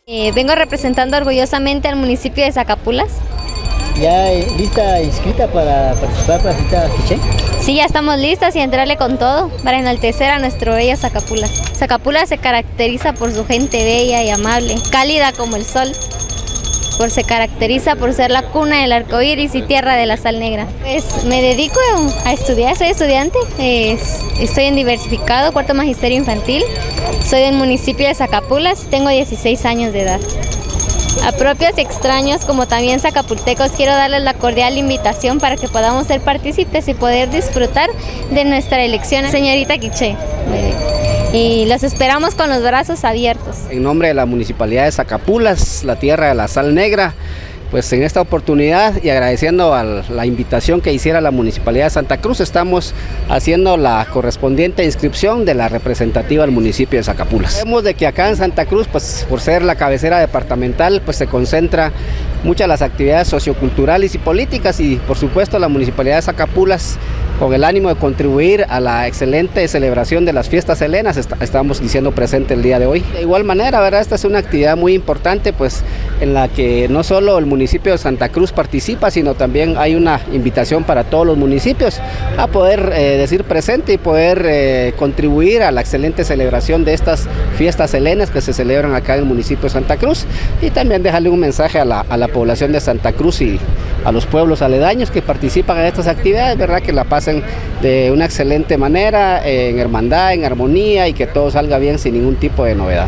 Vengo representando orgullosamente al municipio de Zacapulas. ¿Ya lista, inscrita para participar para la fiesta Quiché? Sí, ya estamos listas y entrarle con todo para enaltecer a nuestro bello Zacapulas. Zacapulas se caracteriza por su gente bella y amable, cálida como el sol. Se caracteriza por ser la cuna del arco iris y tierra de la sal negra. Pues me dedico a estudiar, soy estudiante, estoy en diversificado, cuarto magisterio infantil, soy del municipio de Zacapulas, tengo 16 años de edad. A propios y extraños, como también zacapultecos, quiero darles la cordial invitación para que podamos ser partícipes y poder disfrutar de nuestra elección, señorita Quiché. Y los esperamos con los brazos abiertos. En nombre de la Municipalidad de Zacapulas, la tierra de la sal negra, pues en esta oportunidad y agradeciendo a la invitación que hiciera la Municipalidad de Santa Cruz, estamos haciendo la correspondiente inscripción de la representativa del municipio de Zacapulas. Vemos de que acá en Santa Cruz, pues por ser la cabecera departamental, pues se concentra muchas las actividades socioculturales y políticas, y por supuesto la Municipalidad de Zacapulas, con el ánimo de contribuir a la excelente celebración de las fiestas helenas, estamos diciendo presente el día de hoy. De igual manera, ¿verdad? Esta es una actividad muy importante, pues en la que no solo el municipio de Santa Cruz participa, sino también hay una invitación para todos los municipios a poder decir presente y poder contribuir a la excelente celebración de estas fiestas helenas que se celebran acá en el municipio de Santa Cruz, y también dejarle un mensaje a la población de Santa Cruz y a los pueblos aledaños que participan en estas actividades, ¿verdad? Que la pasen de una excelente manera, en hermandad, en armonía, y que todo salga bien sin ningún tipo de novedad.